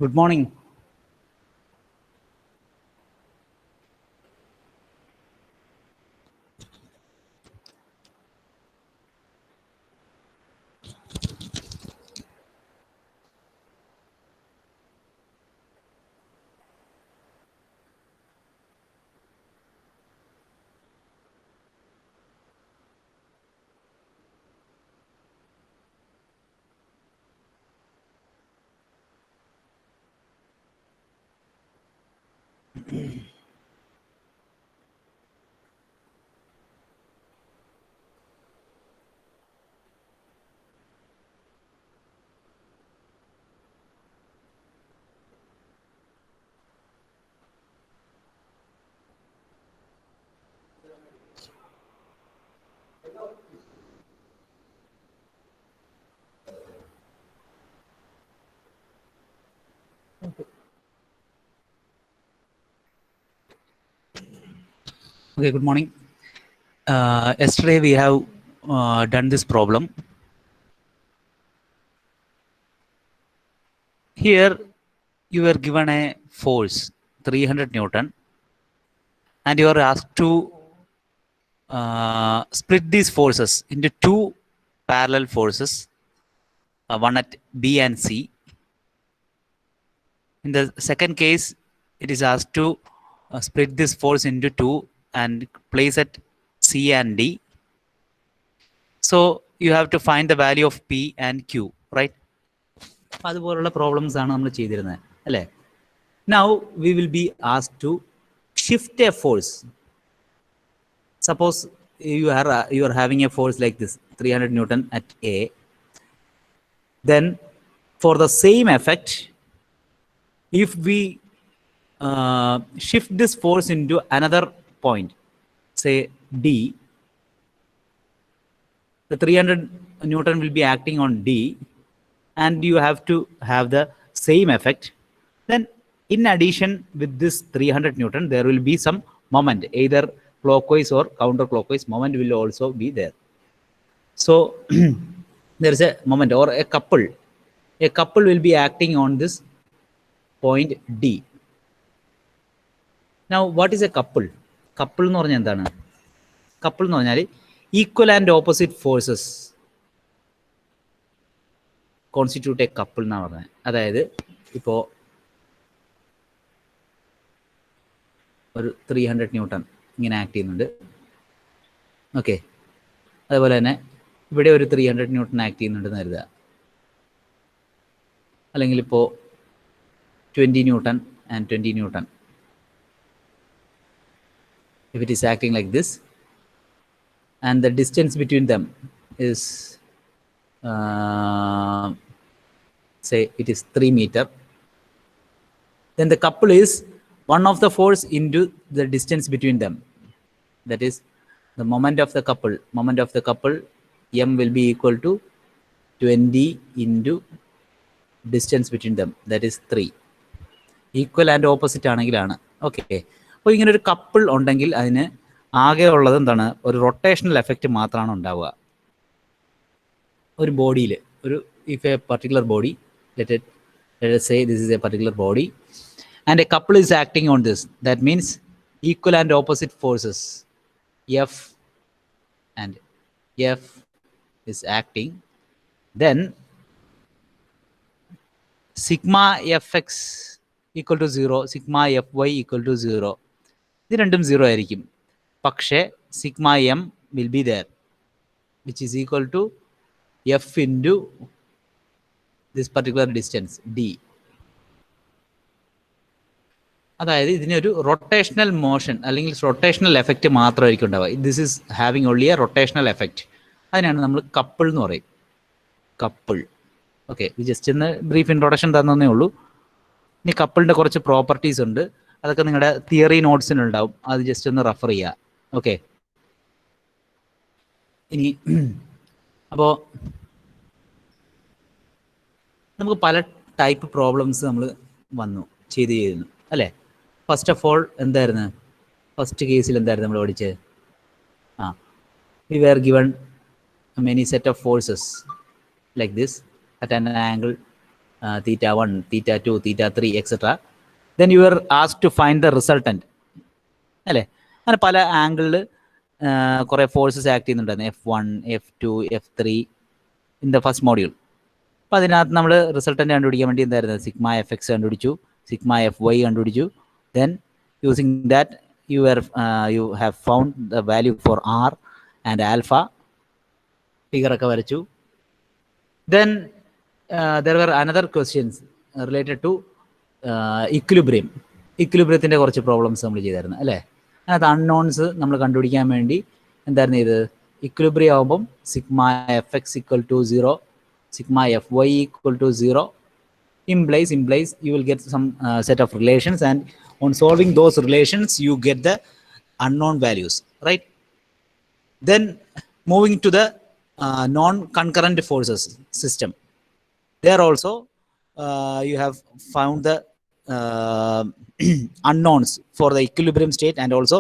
Good morning. Okay, good morning. Yesterday we have done this problem. Here you were given a force 300 Newton and you are asked to split these forces into two parallel forces, one at B and C. In the second case, it is asked to split this force into two and place at C and D. So you have to find the value of P and Q, right? അതുപോലുള്ള problems ആണ് നമ്മൾ ചെയ്തിരുന്നത് അല്ലേ? Now we will be asked to shift a force. Suppose you are having a force like this 300 Newton at A. Then for the same effect, if we shift this force into another point, say D, the 300 Newton will be acting on D and you have to have the same effect. Then in addition with this 300 Newton, there will be some moment, either clockwise or counterclockwise moment will also be there. So there is a moment or a couple. A couple will be acting on this point D. Now what is a couple? Couple എന്ന് പറഞ്ഞാൽ എന്താണ്? Couple എന്ന് പറഞ്ഞാൽ equal and opposite forces constitute a couple എന്നാണ് പറഞ്ഞത്. അതായത് ഇപ്പോൾ ഒരു 300 ന്യൂട്ടൺ ഇങ്ങനെ ആക്ട് ചെയ്യുന്നുണ്ട്. ഓക്കെ, അതുപോലെ തന്നെ ഇവിടെ ഒരു 300 ന്യൂട്ടൺ ആക്ട് ചെയ്യുന്നുണ്ടെന്ന് കരുതുക. അല്ലെങ്കിൽ ഇപ്പോൾ 20 newton and 20 newton. If it is acting like this and the distance between them is say it is 3 meter, then the couple is one of the force into the distance between them. That is the moment of the couple. Moment of the couple m will be equal to 20 into distance between them, that is 3. Equal and opposite ആണെങ്കിലാണ്. Okay, അപ്പോൾ ഇങ്ങനെ ഒരു couple ഉണ്ടെങ്കിൽ അതിന് ആകെ ഉള്ളത് എന്താണ്? ഒരു rotational effect മാത്രമാണ് ഉണ്ടാവുക ഒരു ബോഡിയിൽ. ഒരു if A particular body, let us say this is a particular body and a couple is acting on this, that means equal and opposite forces F and F is acting, then sigma Fx equal to 0, sigma Fy equal to 0. ഇത് രണ്ടും 0 ആയിരിക്കും. പക്ഷേ sigma M will be there which is equal to F into this particular distance D. അതായത് ഇതിനൊരു rotational motion അല്ലെങ്കിൽ rotational effect മാത്രമായിരിക്കും ഉണ്ടാവുക. This is having only a rotational effect. അതിനാണ് നമ്മൾ കപ്പിൾ എന്ന് പറയും. കപ്പിൾ. ഓക്കെ, ജസ്റ്റ് ഒന്ന് ബ്രീഫ് ഇൻട്രൊഡക്ഷൻ തന്നേ ഉള്ളൂ. ഇനി കപ്പിളിൻ്റെ കുറച്ച് പ്രോപ്പർട്ടീസ് ഉണ്ട്, അതൊക്കെ നിങ്ങളുടെ തിയറി നോട്ട്സിനുണ്ടാവും, അത് ജസ്റ്റ് ഒന്ന് റെഫർ ചെയ്യുക. ഓക്കെ, ഇനി അപ്പോൾ നമുക്ക് പല ടൈപ്പ് പ്രോബ്ലംസ് നമ്മൾ ചെയ്തിരുന്നു അല്ലേ? ഫസ്റ്റ് ഓഫ് ഓൾ എന്തായിരുന്നു ഫസ്റ്റ് കേസിൽ എന്തായിരുന്നു നമ്മൾ പഠിച്ചത്? We were given many set of forces like this at an angle theta 1, theta 2, theta 3, etc. Then you are asked to find the resultant. അല്ലേ? അങ്ങനെ പല ആംഗിളിൽ കുറേ ഫോഴ്സസ് ആക്ട് ചെയ്യുന്നുണ്ടായിരുന്നു. F1, F2, F3 in the first module. അപ്പോൾ അതിനകത്ത് നമ്മൾ resultant കണ്ടുപിടിക്കാൻ വേണ്ടി എന്തായിരുന്നു, സിഗ്മ എഫ് എക്സ് കണ്ടുപിടിച്ചു, സിഗ്മ എഫ് വൈ കണ്ടുപിടിച്ചു. Then using that you have found the value for R and alpha. ഫിഗറൊക്കെ വരച്ചു. Then there were another questions related to equilibrium. ഇക്വിലിബ്രിയത്തിൻ്റെ കുറച്ച് പ്രോബ്ലംസ് നമ്മൾ ചെയ്തായിരുന്നു അല്ലേ? അതിനകത്ത് അൺനോൺസ് നമ്മൾ കണ്ടുപിടിക്കാൻ വേണ്ടി എന്തായിരുന്നു ഇത്, ഇക്വിലിബ്രിയം ആകുമ്പം sigma F X equal to 0, sigma fy equal to 0 implies you will get some set of relations, and on solving those relations you get the unknown values, right? Then moving to the non-concurrent forces system, there also you have found the unknowns for the equilibrium state, and also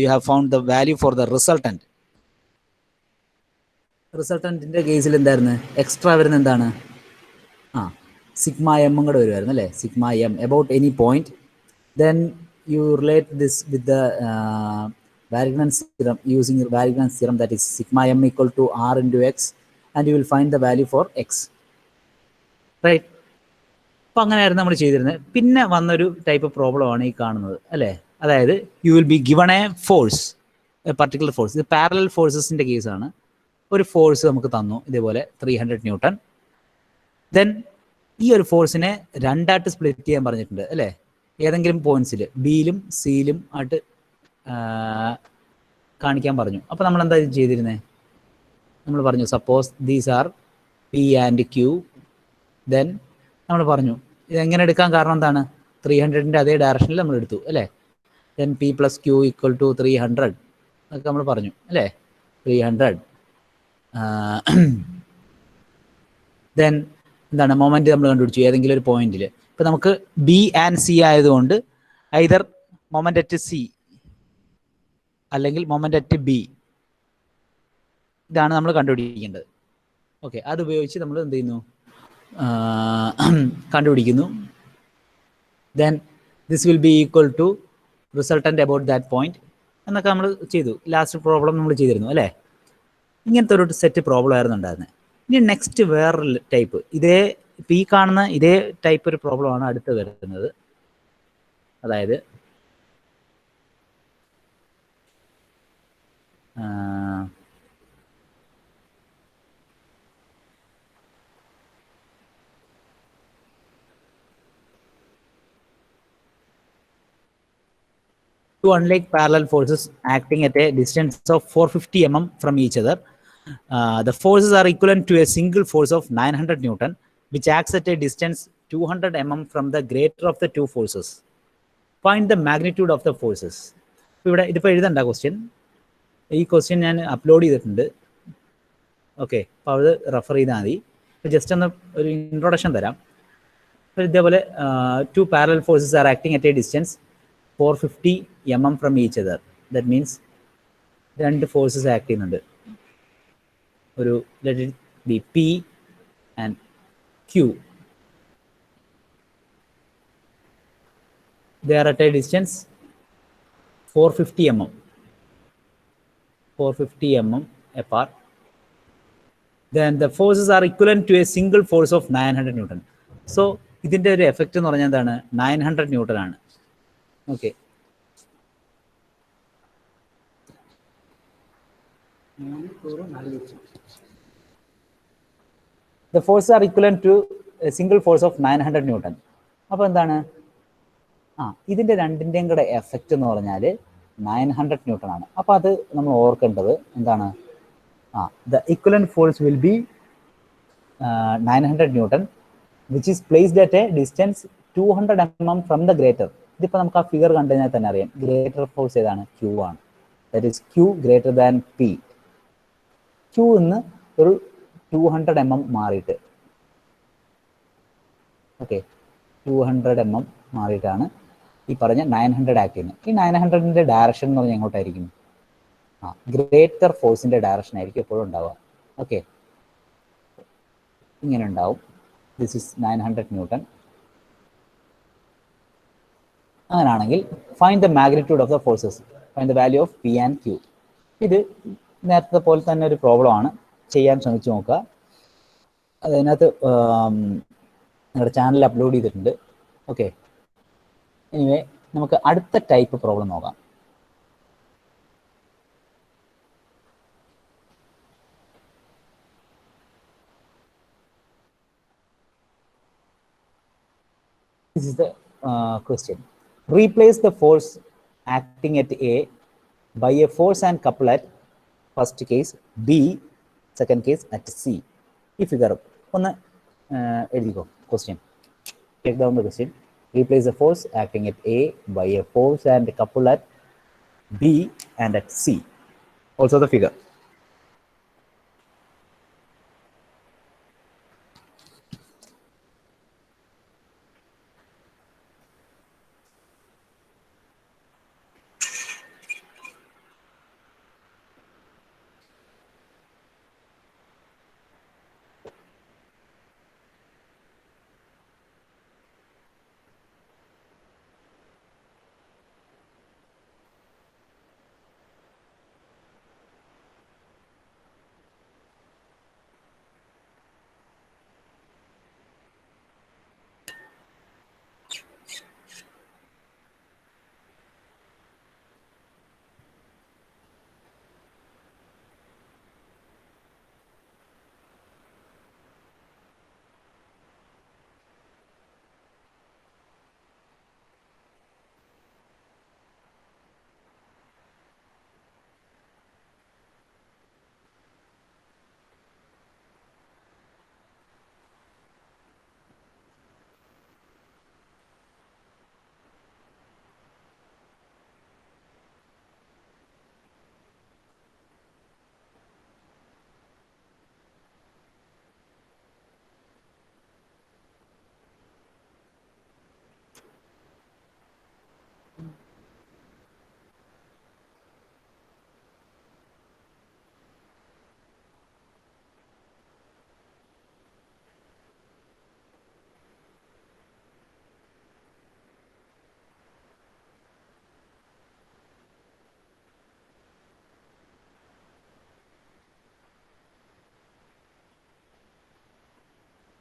you have found the value for the resultant. റിസൾട്ടൻറ്റിൻ്റെ കേസിൽ എന്തായിരുന്നു extra വരുന്നത്, എന്താണ്, sigma എമ്മും കൂടെ വരുമായിരുന്നു അല്ലേ, sigma M about any point. Then you relate this with the Varignon's theorem, using Varignon's theorem, that is sigma m equal to r into x, and you will find the value for x, right? അപ്പോൾ അങ്ങനെയായിരുന്നു നമ്മൾ ചെയ്തിരുന്നത്. പിന്നെ വന്നൊരു type പ്രോബ്ലമാണ് ഈ കാണുന്നത് അല്ലേ, അതായത് you will be given A force, A particular force. ഇത് പാരലൽ ഫോഴ്സസിൻ്റെ കേസാണ്. ഒരു ഫോഴ്സ് നമുക്ക് തന്നു ഇതേപോലെ 300 ന്യൂട്ടൺ. ദെൻ ഈ ഒരു ഫോഴ്സിനെ രണ്ടായിട്ട് സ്പ്ലിറ്റ് ചെയ്യാൻ പറഞ്ഞിട്ടുണ്ട് അല്ലേ, ഏതെങ്കിലും പോയിന്റ്സിൽ ബിയിലും സിയിലും ആയിട്ട് കാണിക്കാൻ പറഞ്ഞു. അപ്പോൾ നമ്മൾ എന്താ ചെയ്തിരുന്നത്, നമ്മൾ പറഞ്ഞു suppose these are P and Q. Then നമ്മൾ പറഞ്ഞു ഇതെങ്ങനെ എടുക്കാൻ കാരണം എന്താണ്, 300ൻ്റെ അതേ ഡയറക്ഷനിൽ നമ്മൾ എടുത്തു അല്ലേ. Then P plus Q equal to 300 എന്നൊക്കെ നമ്മൾ പറഞ്ഞു അല്ലേ, 300. ദെൻ എന്താണ് മൊമെന്റ് നമ്മൾ കണ്ടുപിടിച്ചു ഏതെങ്കിലും ഒരു പോയിന്റിൽ. ഇപ്പം നമുക്ക് ബി ആൻഡ് സി ആയതുകൊണ്ട് ഐദർ മൊമെന്റ് അറ്റ് സി അല്ലെങ്കിൽ മൊമെന്റ് അറ്റ് ബി, ഇതാണ് നമ്മൾ കണ്ടുപിടിക്കേണ്ടത്. ഓക്കെ, അതുപയോഗിച്ച് നമ്മൾ എന്ത് ചെയ്യുന്നു, കണ്ടുപിടിക്കുന്നു. Then this will be equal to resultant about that point എന്നൊക്കെ നമ്മൾ ചെയ്തു. ലാസ്റ്റ് പ്രോബ്ലം നമ്മൾ ചെയ്തിരുന്നു അല്ലേ. ഇങ്ങനത്തെ ഒരു സെറ്റ് പ്രോബ്ലം ആയിരുന്നു ഉണ്ടായിരുന്നത്. ഇനി നെക്സ്റ്റ് വേറൊരു ടൈപ്പ്, ഇതേ ഇപ്പം ഈ കാണുന്ന ഇതേ ടൈപ്പ് ഒരു പ്രോബ്ലമാണ് അടുത്ത് വരുന്നത്. അതായത് two unlike parallel forces acting at a distance of 450 mm from each other. The forces are equivalent to a single force of 900 Newton, which acts at a distance 200 mm from the greater of the two forces. Find the magnitude of the forces. ഇവിടെ ഇതിപ്പോൾ എഴുതണ്ട question, ഈ question ഞാൻ upload ചെയ്തിട്ടുണ്ട്. Okay, അപ്പോൾ അത് refer ചെയ്താൽ മതി. Just ഒന്ന് ഒരു ഇൻട്രൊഡക്ഷൻ തരാം. അപ്പോൾ ഇതേപോലെ two parallel forces are acting at a distance 450 mm from each other. That means രണ്ട് ഫോഴ്സസ് ആക്ട് ചെയ്യുന്നുണ്ട്. ഒരു let it be P and Q. They are at a distance 450 mm. 450 mm apart. Then the forces are equivalent to a single force of 900 Newton. So ഇതിൻ്റെ ഒരു effect എന്ന് പറഞ്ഞാൽ എന്താണ്, 900 newton ആണ്. Okay, the forces are equivalent to a single force of 900 Newton. അപ്പോൾ എന്താണ്, ഇതിൻ്റെ രണ്ടിൻ്റെയും കൂടെ എഫക്റ്റ് എന്ന് പറഞ്ഞാൽ 900 ന്യൂട്ടൺ ആണ്. അപ്പോൾ അത് നമ്മൾ ഓർക്കേണ്ടത് എന്താണ്, the equivalent force will be 900 Newton, which is placed at a distance 200 mm from the greater. ഇതിപ്പോൾ നമുക്ക് ആ ഫിഗർ കണ്ടു കഴിഞ്ഞാൽ തന്നെ അറിയാം, ഗ്രേറ്റർ ഫോഴ്സ് ഏതാണ്, ക്യൂ ആണ്. That is Q greater than P. Q നിന്ന് ഒരു 200 mm മാറിയിട്ട്, ഓക്കെ, 200 mm മാറിയിട്ടാണ് ഈ പറഞ്ഞ 900 ആക്ട് ചെയ്യുന്നത്. ഈ 900ൻ്റെ ഡയറക്ഷൻ എന്ന് പറഞ്ഞാൽ എങ്ങോട്ടായിരിക്കും, ഗ്രേറ്റർ ഫോഴ്സിൻ്റെ ഡയറക്ഷൻ ആയിരിക്കും എപ്പോഴും ഉണ്ടാവുക. ഓക്കെ, ഇങ്ങനെ ഉണ്ടാവും. This is 900 newton. അങ്ങനെയാണെങ്കിൽ find the magnitude of the forces, find the value of P and Q. ഇത് നേരത്തെ പോലെ തന്നെ ഒരു പ്രോബ്ലം ആണ്, ചെയ്യാൻ ശ്രമിച്ചു നോക്കുക. അതിനകത്ത് നിങ്ങളുടെ ചാനലിൽ അപ്ലോഡ് ചെയ്തിട്ടുണ്ട്. ഓക്കെ, എനിവേ നമുക്ക് അടുത്ത ടൈപ്പ് പ്രോബ്ലം നോക്കാം. This is the question. Replace the force acting at A by a force and couple at first case B, second case at C. ഈ ഫിഗർ ഒന്ന് എഴുതിക്കോ. Question, take down the question. Replace the force acting at A by a force and couple at B and at C. Also the figure.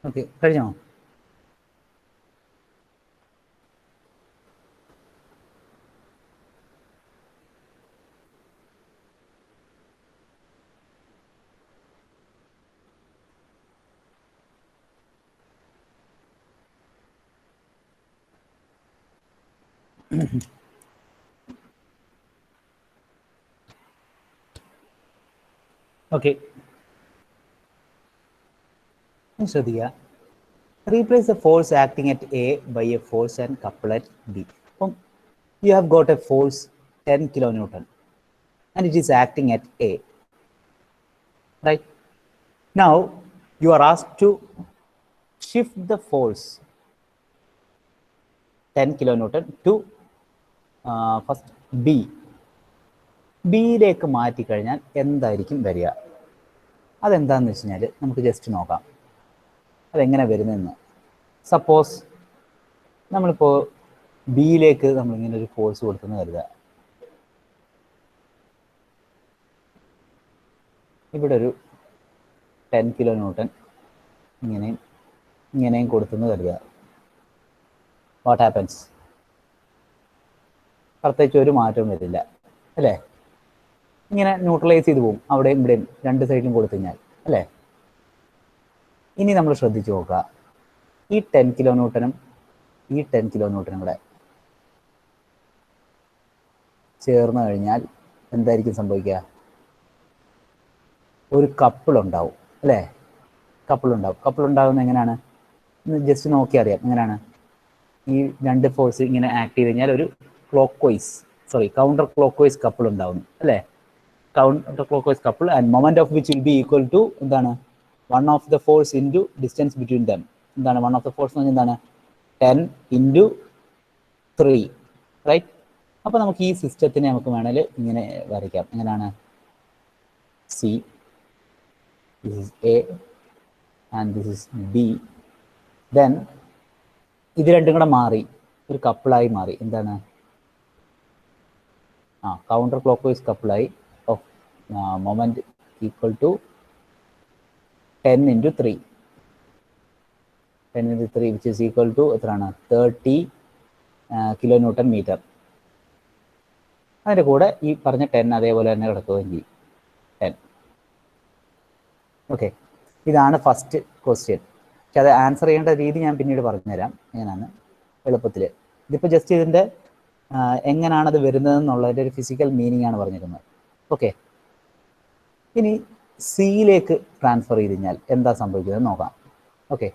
Okay, കഴിഞ്ഞോ? Okay, ശ്രദ്ധിക്കുക. Replace the force acting at A by a force and couple at B. You have got a force 10 kilonewton and it is acting at A. Right? Now you are asked to shift the force 10 kilonewton to first B. ബിയിലേക്ക് മാറ്റിക്കഴിഞ്ഞാൽ എന്തായിരിക്കും വരിക? അതെന്താണെന്ന് വെച്ച് കഴിഞ്ഞാൽ നമുക്ക് just നോക്കാം അതെങ്ങനെ വരുന്നതെന്ന്. Suppose നമ്മളിപ്പോൾ ബിയിലേക്ക് നമ്മളിങ്ങനെ ഒരു ഫോഴ്സ് കൊടുത്തെന്ന് കരുതുക. ഇവിടെ ഒരു 10 kilonewton ഇങ്ങനെയും കൊടുത്തെന്ന് കരുതുക. What happens? പ്രത്യേകിച്ച് ഒരു മാറ്റവും വരില്ല അല്ലേ? ഇങ്ങനെ ന്യൂട്രലൈസ് ചെയ്ത് പോകും അവിടെയും ഇവിടെയും രണ്ട് സൈഡിലും കൊടുത്തു കഴിഞ്ഞാൽ അല്ലേ? ഇനി നമ്മൾ ശ്രദ്ധിച്ചു നോക്കുക, ഈ 10 kilonewtonനും ഈ 10 kilonewtonനും കൂടെ ചേർന്ന് കഴിഞ്ഞാൽ എന്തായിരിക്കും സംഭവിക്കുക? ഒരു കപ്പിൾ ഉണ്ടാവും അല്ലേ? കപ്പിൾ ഉണ്ടാകുന്നത് എങ്ങനെയാണ്? ജസ്റ്റ് നോക്കി അറിയാം എങ്ങനെയാണ്. ഈ രണ്ട് ഫോഴ്സ് ഇങ്ങനെ ആക്ട് ചെയ്ത് കഴിഞ്ഞാൽ ഒരു കൗണ്ടർ ക്ലോക്ക് വൈസ് കപ്പിൾ ഉണ്ടാവുന്നു അല്ലേ? Counter clock wise couple and moment of which will be equal to എന്താണ്? One of the force into distance between them. എന്താണ് വൺ ഓഫ് ദ ഫോഴ്സ് എന്ന് പറഞ്ഞാൽ എന്താണ്? 10 into 3, റൈറ്റ്? അപ്പോൾ നമുക്ക് ഈ സിസ്റ്റത്തിനെ നമുക്ക് വേണമെങ്കിൽ ഇങ്ങനെ വരയ്ക്കാം. എങ്ങനെയാണ്? C, this is A and this is B then ഇത് രണ്ടും കൂടെ മാറി ഒരു കപ്പിളായി മാറി. എന്താണ്? കൗണ്ടർ ക്ലോക്ക് വൈസ് കപ്പിളായി of moment equal to 10 into 3. 10 into 3 which is equal to എത്രയാണ്? 30 kilonewton meter. അതിൻ്റെ കൂടെ ഈ പറഞ്ഞ 10 അതേപോലെ തന്നെ കിടക്കുകയും ചെയ്യും. 10. ഓക്കെ, ഇതാണ് ഫസ്റ്റ് ക്വസ്റ്റ്യൻ. പക്ഷെ അത് ആൻസർ ചെയ്യേണ്ട രീതി ഞാൻ പിന്നീട് പറഞ്ഞുതരാം എങ്ങനെയാണ് എളുപ്പത്തിൽ. ഇതിപ്പോൾ ജസ്റ്റ് ഇതിൻ്റെ എങ്ങനെയാണത് വരുന്നതെന്നുള്ളതിൻ്റെ ഒരു ഫിസിക്കൽ മീനിങ് ആണ് പറഞ്ഞിരുന്നത്. ഓക്കെ, ഇനി സിയിലേക്ക് ട്രാൻസ്ഫർ ചെയ്ത് കഴിഞ്ഞാൽ എന്താ സംഭവിക്കുന്നത് നോക്കാം. ഓക്കെ,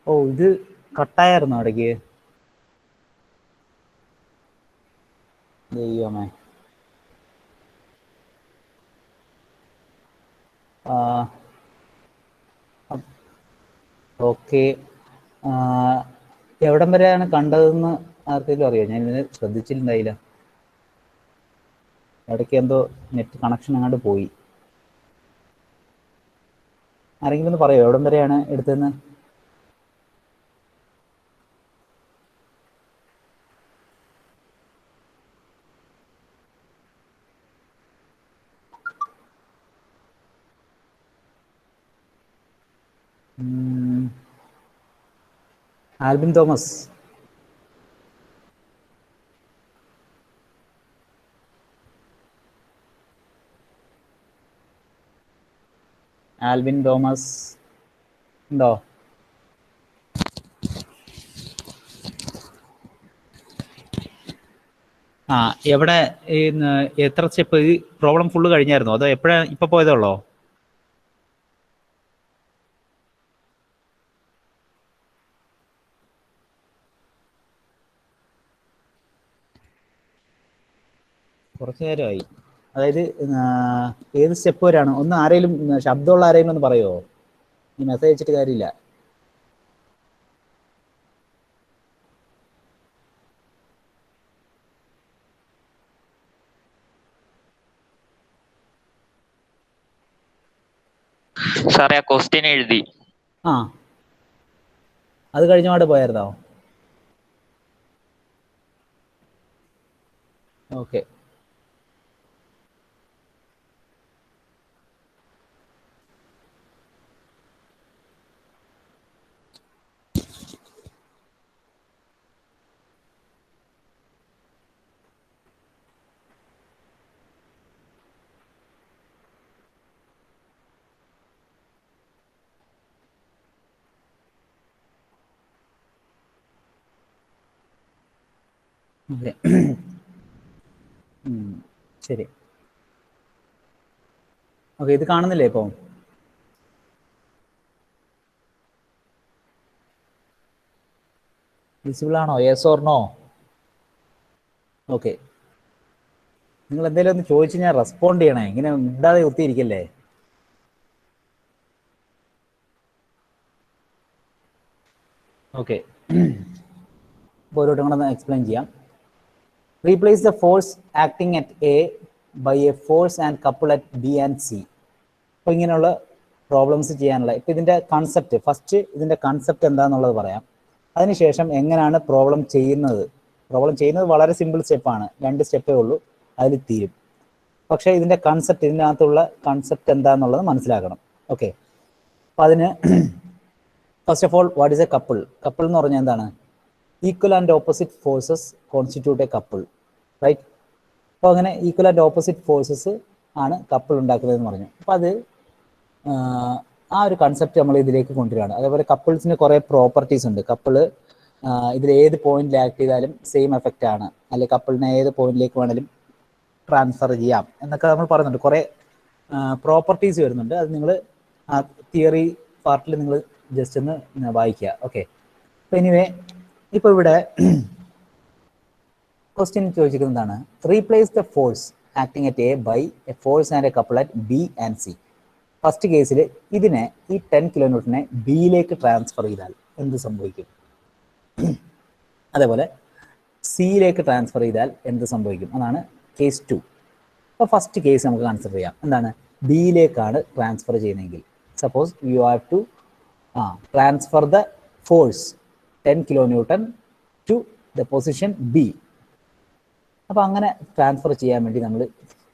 ഓ ഇത് കട്ടായിരുന്നു ഇടയ്ക്ക്. ദൈവമേ. ഓക്കെ, എവിടം വരെയാണ് കണ്ടതെന്ന് ആർക്കെങ്കിലും അറിയോ? ഞാൻ ഇതിന് ശ്രദ്ധിച്ചിട്ടുണ്ടായില്ല. ഇടയ്ക്ക് എന്തോ നെറ്റ് കണക്ഷൻ അങ്ങോട്ട് പോയി. ആരെങ്കിലും ഒന്ന് പറയോ എവിടം വരെയാണ് എടുത്തതെന്ന്? ആൽബിൻ തോമസ്. ആൽബിൻ തോമസ് ഉണ്ടോ? ആ എവിടെ എത്ര സ്റ്റെപ്പ്? ഈ പ്രോബ്ലം ഫുള്ള് കഴിഞ്ഞായിരുന്നോ അതോ എപ്പോഴാണ് ഇപ്പൊ പോയതേ ഉള്ളോ? കുറച്ചു നേരമായി. അതായത് ഏത് സ്റ്റെപ്പ് വരെയാണ്? ഒന്ന് ആരെങ്കിലും ശബ്ദമുള്ള ആരെങ്കിലും ഒന്ന് പറയുമോ? ഈ മെസ്സേജ് അയച്ചിട്ട് കാര്യമില്ല. സാറേ ആ ക്വസ്റ്റ്യൻ എഴുതി. ആ അത് കഴിഞ്ഞപാട് പോയായിരുന്നോ? ഓക്കെ. ഓക്കെ, ശരി. ഓക്കെ, ഇത് കാണുന്നില്ലേ ഇപ്പോൾ? വിസിബിൾ ആണോ? Yes or no? ഓക്കെ, നിങ്ങൾ എന്തെങ്കിലും ഒന്ന് ചോദിച്ചു ഞാൻ റെസ്പോണ്ട് ചെയ്യണേ. ഇങ്ങനെ ഉണ്ടാതെ ഒത്തിരിക്കല്ലേ. ഓക്കെ, അപ്പോൾ ഒരു കൂടെ എക്സ്പ്ലെയിൻ ചെയ്യാം. Replace the force acting at A by a force and couple at B and C. അപ്പോൾ ഇങ്ങനെയുള്ള പ്രോബ്ലംസ് ചെയ്യാനുള്ള ഇപ്പം ഇതിൻ്റെ കൺസെപ്റ്റ്, ഫസ്റ്റ് ഇതിൻ്റെ കൺസെപ്റ്റ് എന്താണെന്നുള്ളത് പറയാം. അതിനുശേഷം എങ്ങനെയാണ് പ്രോബ്ലം ചെയ്യുന്നത്. പ്രോബ്ലം ചെയ്യുന്നത് വളരെ സിമ്പിൾ സ്റ്റെപ്പാണ്, 2 സ്റ്റെപ്പേ ഉള്ളൂ, അതിൽ തീരും. പക്ഷേ ഇതിൻ്റെ കൺസെപ്റ്റ്, ഇതിനകത്തുള്ള കൺസെപ്റ്റ് എന്താണെന്നുള്ളത് മനസ്സിലാക്കണം. ഓക്കെ, അപ്പം അതിന് first of all what is a couple? Couple എന്ന് പറഞ്ഞാൽ എന്താണ്? Equal and opposite forces constitute a couple, right? അപ്പോൾ അങ്ങനെ ഈക്വൽ ആൻഡ് ഓപ്പോസിറ്റ് ഫോഴ്സസ് ആണ് കപ്പിൾ ഉണ്ടാക്കുന്നതെന്ന് പറഞ്ഞു. അപ്പോൾ അത് ആ ഒരു കൺസെപ്റ്റ് നമ്മൾ ഇതിലേക്ക് കൊണ്ടുവരികയാണ്. അതേപോലെ കപ്പിൾസിന് കുറേ പ്രോപ്പർട്ടീസ് ഉണ്ട്. കപ്പിള് ഇതിൽ ഏത് പോയിന്റിൽ ആക്ട് ചെയ്താലും സെയിം എഫക്റ്റ് ആണ്, അല്ലെങ്കിൽ കപ്പിളിനെ ഏത് പോയിന്റിലേക്ക് വേണമെങ്കിലും ട്രാൻസ്ഫർ ചെയ്യാം എന്നൊക്കെ നമ്മൾ പറയുന്നുണ്ട്. കുറേ പ്രോപ്പർട്ടീസ് വരുന്നുണ്ട്. അത് നിങ്ങൾ ആ തിയറി പാർട്ടിൽ നിങ്ങൾ ജസ്റ്റ് ഒന്ന് വായിക്കുക. ഓക്കെ, അപ്പോൾ എനിവേ ഇപ്പോൾ ഇവിടെ ക്വസ്റ്റ്യൻ ചോദിച്ചിരിക്കുന്നതാണ് replace the force acting at A by a force and a couple at B and C. First കേസിൽ ഇതിനെ, ഈ 10 കിലോന്യൂട്ടനെ ബിയിലേക്ക് ട്രാൻസ്ഫർ ചെയ്താൽ എന്ത് സംഭവിക്കും? അതേപോലെ സിയിലേക്ക് ട്രാൻസ്ഫർ ചെയ്താൽ എന്ത് സംഭവിക്കും? അതാണ് കേസ് 2. അപ്പോൾ ഫസ്റ്റ് കേസ് നമുക്ക് കൺസിഡർ ചെയ്യാം. എന്താണ്? ബിയിലേക്കാണ് ട്രാൻസ്ഫർ ചെയ്യുന്നതെങ്കിൽ, suppose you have to transfer the force 10 kilonewton to the position B. അപ്പോൾ അങ്ങനെ ട്രാൻസ്ഫർ ചെയ്യാൻ വേണ്ടി നമ്മൾ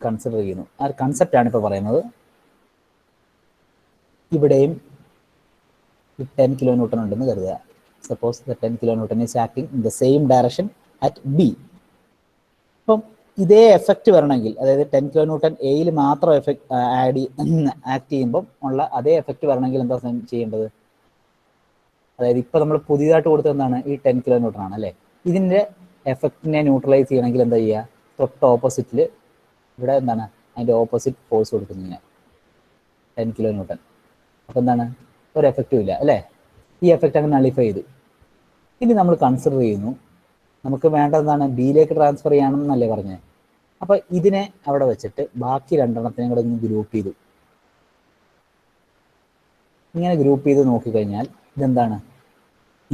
കൺസിഡർ ചെയ്യുന്നു. ആ ഒരു കൺസെപ്റ്റാണ് ഇപ്പോൾ പറയുന്നത്. ഇവിടെയും 10 kilonewton ഉണ്ടെന്ന് കരുതുക. Suppose the 10 kilonewton is acting in the same direction at B. അപ്പം ഇതേ എഫക്റ്റ് വരണമെങ്കിൽ, അതായത് 10 kilonewton എയിൽ മാത്രം ആക്ട് ചെയ്യുമ്പം ഉള്ള അതേ എഫക്റ്റ് വരണമെങ്കിൽ എന്താ ചെയ്യേണ്ടത്? അതായത് ഇപ്പോൾ നമ്മൾ പുതിയതായിട്ട് കൊടുത്തത് എന്താണ്? ഈ 10 kilonewton ആണ് അല്ലേ? ഇതിൻ്റെ എഫക്റ്റിനെ ന്യൂട്രലൈസ് ചെയ്യണമെങ്കിൽ എന്താ ചെയ്യുക? തൊട്ട് ഓപ്പോസിറ്റിൽ ഇവിടെ എന്താണ് അതിൻ്റെ ഓപ്പോസിറ്റ് ഫോഴ്സ് കൊടുക്കുന്നു, ഇങ്ങനെ 10 kilonewton. അപ്പോൾ എന്താണ്? ഒരു എഫക്റ്റും ഇല്ല അല്ലേ? ഈ എഫക്റ്റ് അങ്ങ് നള്ളിഫൈ ചെയ്തു. ഇനി നമ്മൾ കൺസിഡർ ചെയ്യുന്നു നമുക്ക് വേണ്ടതാണ് ബിയിലേക്ക് ട്രാൻസ്ഫർ ചെയ്യണമെന്നല്ലേ പറഞ്ഞത്. അപ്പോൾ ഇതിനെ അവിടെ വെച്ചിട്ട് ബാക്കി രണ്ടെണ്ണത്തിനെ കൂടെ ഒന്ന് ഗ്രൂപ്പ് ചെയ്തു. ഇങ്ങനെ ഗ്രൂപ്പ് ചെയ്ത് നോക്കിക്കഴിഞ്ഞാൽ ഇതെന്താണ്?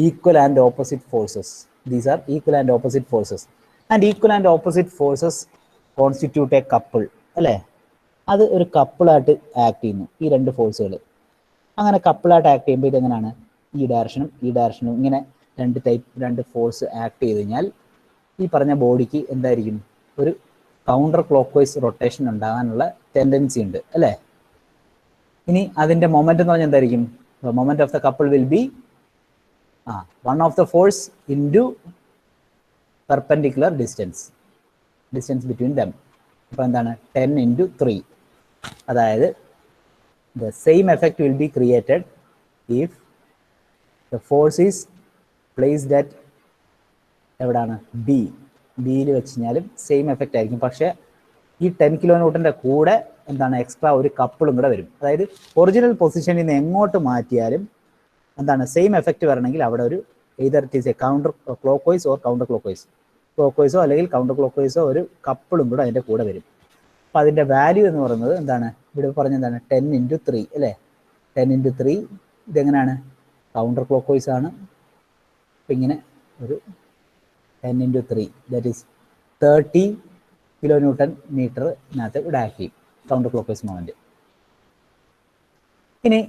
Equal and opposite forces. These are equal and opposite forces. And equal and opposite forces constitute a couple അല്ലേ? അത് ഒരു കപ്പിളായിട്ട് ആക്ട് ചെയ്യുന്നു ഈ രണ്ട് ഫോഴ്സുകൾ. അങ്ങനെ കപ്പിളായിട്ട് ആക്ട് ചെയ്യുമ്പോൾ ഇതെങ്ങനെയാണ്? ഈ ഡയറക്ഷനും ഇങ്ങനെ രണ്ട് ഫോഴ്സ് ആക്ട് ചെയ്ത് കഴിഞ്ഞാൽ ഈ പറഞ്ഞ ബോഡിക്ക് എന്തായിരിക്കും? ഒരു കൗണ്ടർ ക്ലോക്ക് വൈസ് റൊട്ടേഷൻ ഉണ്ടാകാനുള്ള ടെൻഡൻസി ഉണ്ട് അല്ലേ? ഇനി അതിൻ്റെ മൊമെന്റ് എന്ന് പറഞ്ഞാൽ എന്തായിരിക്കും? Moment of the couple will be one of the force into perpendicular distance between dum. അപ്പോൾ എന്താണ്? 10 × 3. അതായത് the same effect will be created if the force is placed at എവിടാണ്? ബിയിൽ വെച്ച് കഴിഞ്ഞാലും സെയിം എഫക്റ്റ് ആയിരിക്കും. പക്ഷേ ഈ 10 kN കൂടെ എന്താണ്? എക്സ്ട്രാ ഒരു കപ്പിളും കൂടെ വരും. അതായത് ഒറിജിനൽ പൊസിഷനിൽ നിന്ന് എങ്ങോട്ട് മാറ്റിയാലും എന്താണ്? സെയിം എഫക്റ്റ് വരണമെങ്കിൽ അവിടെ ഒരു either it is a counter clockwise or counter clockwise, clock അല്ലെങ്കിൽ കൗണ്ടർ ക്ലോക്ക് വൈസോ ഒരു കപ്പിളും കൂടെ അതിൻ്റെ കൂടെ വരും. അപ്പം അതിൻ്റെ വാല്യൂ എന്ന് പറയുന്നത് എന്താണ്? ഇവിടെ പറഞ്ഞ എന്താണ്? 10 × 3 അല്ലേ? 10 × 3 ഇതെങ്ങനെയാണ്? കൗണ്ടർ ക്ലോക്ക് വൈസ് ആണ്. അപ്പം ഇങ്ങനെ ഒരു 10 × 3 ദാറ്റ് ഈസ് 30 kN ഇവിടെ ആക്കി കൗണ്ടർ ക്ലോക്ക് വൈസ് മൊമെൻറ്റ്. ഇനി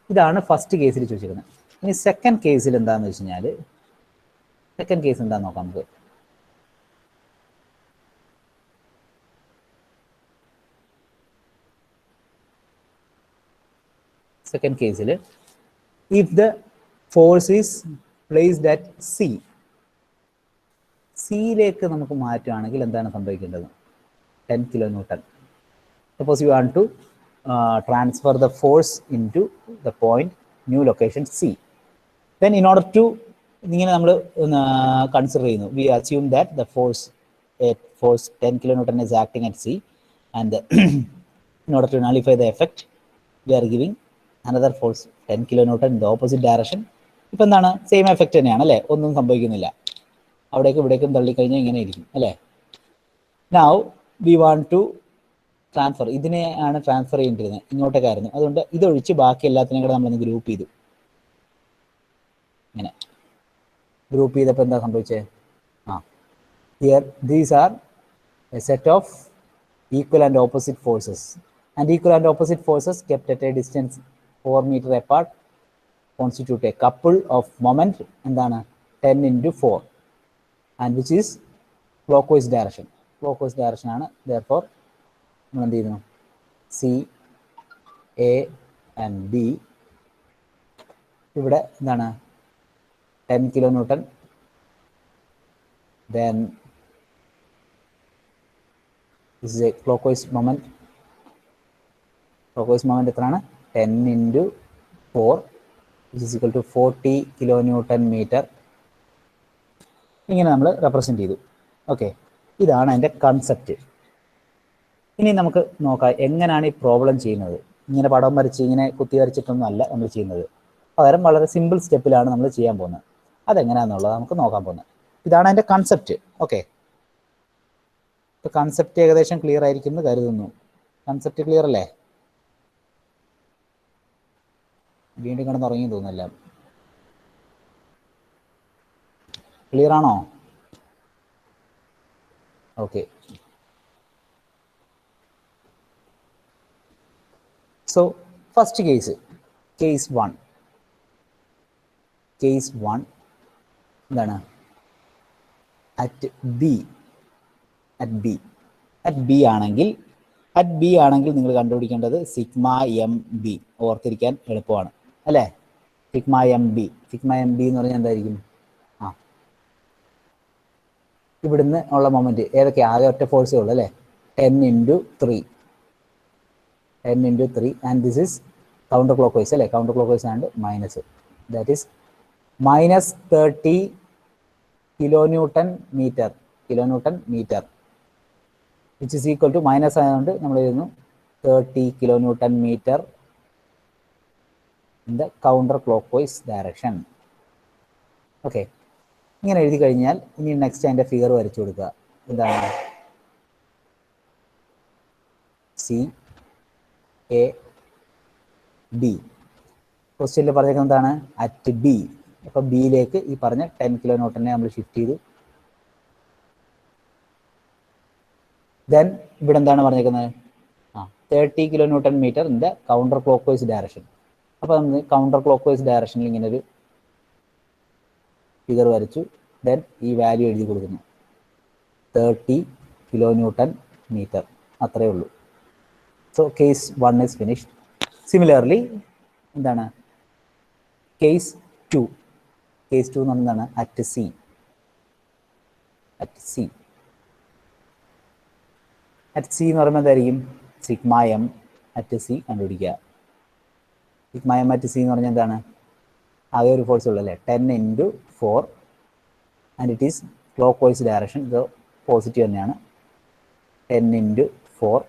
ഇതാണ് ഫസ്റ്റ് കേസിൽ ചോദിച്ചിരിക്കുന്നത്. ഇനി സെക്കൻഡ് കേസിൽ എന്താണെന്ന് വെച്ച് കഴിഞ്ഞാൽ സെക്കൻഡ് കേസ് എന്താണെന്ന് നോക്കാം നമുക്ക്. സെക്കൻഡ് കേസിൽ if the force is placed at സിയിലേക്ക് നമുക്ക് മാറ്റുകയാണെങ്കിൽ എന്താണ് സംഭവിക്കേണ്ടത്? 10 kN. Suppose you want to transfer the force into the point new location C. Then in order to ഇങ്ങനെ നമ്മൾ കൺസിഡർ ചെയ്യുന്നു. We assume that the force 10 kN is acting at C and in order to nullify the effect we are giving another force 10 kN in the opposite direction. ഇപ്പം എന്താണ്? Same effect തന്നെയാണ് അല്ലേ? ഒന്നും സംഭവിക്കുന്നില്ല. അവിടേക്കും ഇവിടേക്കും തള്ളിക്കഴിഞ്ഞാൽ ഇങ്ങനെ ഇരിക്കും അല്ലേ? Now we want to transfer. ഇതിനെയാണ് ട്രാൻസ്ഫർ ചെയ്യേണ്ടിരുന്നത്, ഇങ്ങോട്ടേക്കായിരുന്നു. അതുകൊണ്ട് ഇതൊഴിച്ച് ബാക്കി എല്ലാത്തിനെയും കൂടെ നമ്മളൊന്ന് ഗ്രൂപ്പ് ചെയ്തു. ഇങ്ങനെ ഗ്രൂപ്പ് ചെയ്തപ്പോൾ എന്താ സംഭവിച്ചത്? Here these are A set of equal and opposite forces and equal and opposite forces kept at A distance 4 meter apart constitute a couple of moment എന്താണ്? 10 × 4 and which is clockwise direction. Clockwise direction ആണ്. therefore നമ്മൾ എന്ത് ചെയ്യുന്നു? C, A and B ഇവിടെ എന്താണ്? 10 kN. then this is a clockwise moment. clockwise moment എത്രയാണ്? 10 × 4 which is equal to 40 kN. ഇങ്ങനെ നമ്മൾ റെപ്രസെൻറ്റ് ചെയ്തു. ഓക്കെ, ഇതാണ് അതിൻ്റെ കൺസെപ്റ്റ്. ഇനി നമുക്ക് നോക്കാം എങ്ങനെയാണ് ഈ പ്രോബ്ലം ചെയ്യുന്നത്. ഇങ്ങനെ പടം വരച്ച് ഇങ്ങനെ കുത്തി വരച്ചിട്ടൊന്നും അല്ല നമ്മൾ ചെയ്യുന്നത്. പകരം വളരെ സിമ്പിൾ സ്റ്റെപ്പിലാണ് നമ്മൾ ചെയ്യാൻ പോകുന്നത്. അതെങ്ങനെയാണെന്നുള്ളത് നമുക്ക് നോക്കാൻ പോകുന്നത്. ഇതാണ് അതിൻ്റെ കൺസെപ്റ്റ്. ഓക്കെ, ഇപ്പോൾ കൺസെപ്റ്റ് ഏകദേശം ക്ലിയർ ആയിരിക്കും എന്ന് കരുതുന്നു. കൺസെപ്റ്റ് ക്ലിയർ അല്ലേ? വീണ്ടും കിടന്നുറങ്ങി തോന്നില്ല. ക്ലിയർ ആണോ? Okay, so first case, case 1 എന്താണ്? അറ്റ് ബി ആണെങ്കിൽ നിങ്ങൾ കണ്ടുപിടിക്കേണ്ടത് സിഗ്മ എം ബി. ഓർത്തിരിക്കാൻ എളുപ്പമാണ് അല്ലേ? സിഗ്മ എം ബി എന്ന് പറഞ്ഞാൽ എന്തായിരിക്കും? ഇവിടുന്ന് ഉള്ള മൊമെന്റ് ഏതൊക്കെ? ആകെ ഒറ്റ ഫോഴ്സേ ഉള്ളൂ അല്ലേ? 10 × 3 and this is counter clock vice അല്ലേ? Counter clock vice and minus, that is -30 kN which is equal to minus ആയതുകൊണ്ട് നമ്മൾ എഴുതുന്നു 30 kN in the counterclockwise direction. Okay, ഇങ്ങനെ എഴുതി കഴിഞ്ഞാൽ ഇനി നെക്സ്റ്റ് അതിൻ്റെ ഫിഗർ വരച്ചു കൊടുക്കുക. എന്താണ്? C A B. ക്വസ്റ്റ്യനിൽ പറഞ്ഞേക്കുന്നത് എന്താണ്? At B. അപ്പോൾ ബിയിലേക്ക് ഈ പറഞ്ഞ 10 കിലോ ന്യൂട്ടനെ നമ്മൾ ഷിഫ്റ്റ് ചെയ്തു. ദെൻ ഇവിടെ എന്താണ് പറഞ്ഞേക്കുന്നത്? 30 kilonewton metre in the counter clock vice direction. അപ്പോൾ നമ്മൾ കൗണ്ടർ ക്ലോക്ക് വൈസ് ഡയറക്ഷനിൽ ഇങ്ങനെ ഒരു ഫിഗർ വരച്ചു. ദെൻ ഈ വാല്യൂ എഴുതി കൊടുക്കുന്നു, 30 കിലോ ന്യൂട്ടൺ മീറ്റർ. അത്രയേ ഉള്ളൂ. So case 1 is finished. Similarly എന്താണ് കേസ് 2? കേസ് 2 എന്ന് പറഞ്ഞാൽ അറ്റ് സി. അറ്റ് സി എന്ന് പറയുമ്പോൾ എന്തായിരിക്കും? സിഗ്മ എം അറ്റ് സി കണ്ടുപിടിക്കുക. സിഗ്മ എം അറ്റ് സി എന്ന് പറഞ്ഞാൽ എന്താണ്? ആകെ ഒരു ഫോഴ്സ് ഉള്ളൂ അല്ലേ? 10 × 4 and it is clock vice direction. ഇത് പോസിറ്റീവ് തന്നെയാണ്. 10 × 4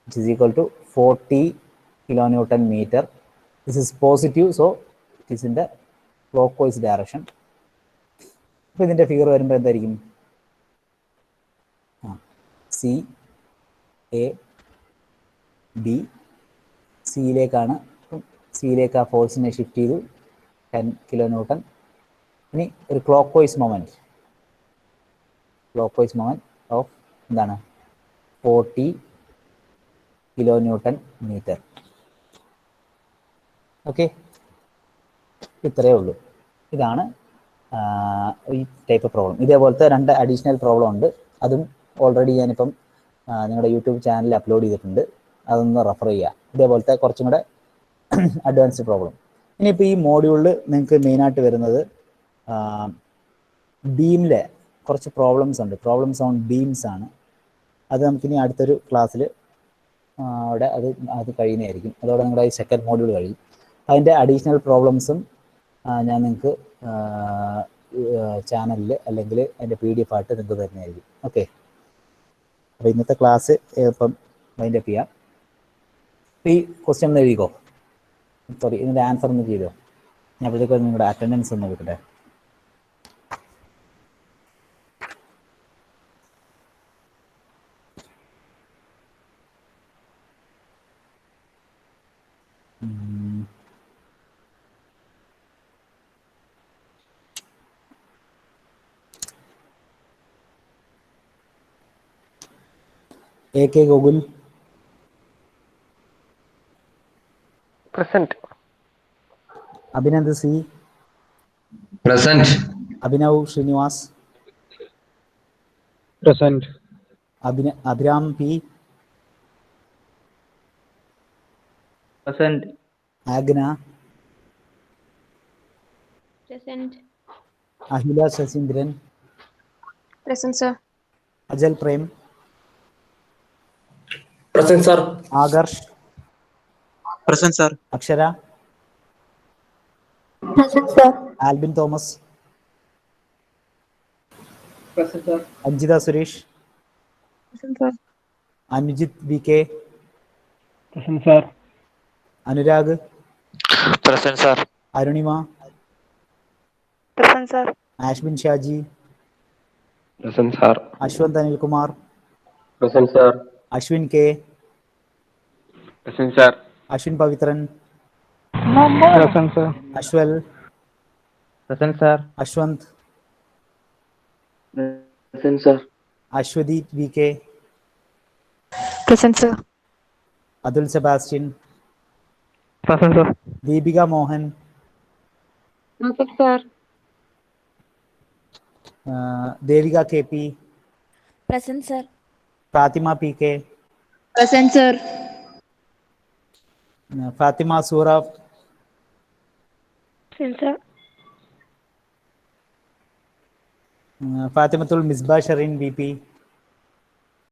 which is equal to 40 kilonewton meter. This is positive, so it is in the clockwise direction. അപ്പോൾ ഇതിൻ്റെ ഫിഗർ വരുമ്പോൾ എന്തായിരിക്കും? C A B. സിയിലേക്കാണ്, സിയിലേക്ക് ആ ഫോഴ്സിനെ ഷിഫ്റ്റ് ചെയ്തു 10 കിലോ ന്യൂട്ടൺ. ഇനി ഒരു ക്ലോക്ക് വൈസ് മൊമെൻറ്റ് ഓഫ് എന്താണ്? 40 കിലോ ന്യൂട്ടൺ മീറ്റർ. ഓക്കെ, ഇത്രയേ ഉള്ളൂ. ഇതാണ് ഈ ടൈപ്പ് പ്രോബ്ലം. ഇതേപോലത്തെ 2 അഡീഷണൽ പ്രോബ്ലം ഉണ്ട്. അതും ഓൾറെഡി ഞാനിപ്പം നിങ്ങളുടെ യൂട്യൂബ് ചാനലിൽ അപ്ലോഡ് ചെയ്തിട്ടുണ്ട്. അതൊന്ന് റെഫർ ചെയ്യുക. ഇതേപോലത്തെ കുറച്ചും കൂടെ അഡ്വാൻസ്ഡ് പ്രോബ്ലം. ഇനിയിപ്പോൾ ഈ മോഡ്യൂളിൽ നിങ്ങൾക്ക് മെയിനായിട്ട് വരുന്നത് ബീമിലെ കുറച്ച് പ്രോബ്ലംസ് ഉണ്ട്. പ്രോബ്ലംസ് ഓൺ ബീംസ് ആണ്. അത് നമുക്കിനി അടുത്തൊരു ക്ലാസ്സിൽ അവിടെ അത് കഴിയുന്നതായിരിക്കും. അതോടെ നിങ്ങളുടെ ഈ സെക്കൻഡ് മോഡ്യൂൾ കഴിയും. അതിൻ്റെ അഡീഷണൽ പ്രോബ്ലംസും ഞാൻ നിങ്ങൾക്ക് ചാനലിൽ അല്ലെങ്കിൽ അതിൻ്റെ PDF ആയിട്ട് നിങ്ങൾക്ക് തരുന്നതായിരിക്കും. ഓക്കെ, അപ്പോൾ ഇന്നത്തെ ക്ലാസ് ഇപ്പം വൈൻഡപ്പ് ചെയ്യാം. ഈ ക്വസ്റ്റ്യൻ ഒന്ന് എഴുതിക്കോ. സോറി, ഇതിൻ്റെ ആൻസർ ഒന്ന് ചെയ്തോ. ഞാൻ അപ്പോഴത്തേക്കും നിങ്ങളുടെ അറ്റൻഡൻസ് ഒന്ന് നോക്കട്ടെ. AK Gogul. Present. Abhinand C. Present. Abhinav Srinivas. Present. Abhiram P. Present. Agna. Present. Ahila Sasindran. Present, sir. Ajal Prem. Present, sir. Agarsh. Present, sir. Akshara. Present, sir. Albin Thomas. Present, sir. Anjita Suresh. Present, sir. Anujit VK. Present, sir. Anurag. Present, sir. Arunima. Present, sir. Ashwin Shaji. Present, sir. Ashwant Anil Kumar. Present, sir. Ashwin K. Present, sir. Ashwin Pavitran. Present, sir. Ashwal. Present, sir. Ashwant. Present, sir. Ashwadit VK. Present, sir. Adul Sebastian. Present, sir. Deepika Mohan. Present, sir. Devika KP. Present, sir. Fatima PK. Present, sir. Fatima Sura. Present, sir. Fatimatul Misbah Sharin BP.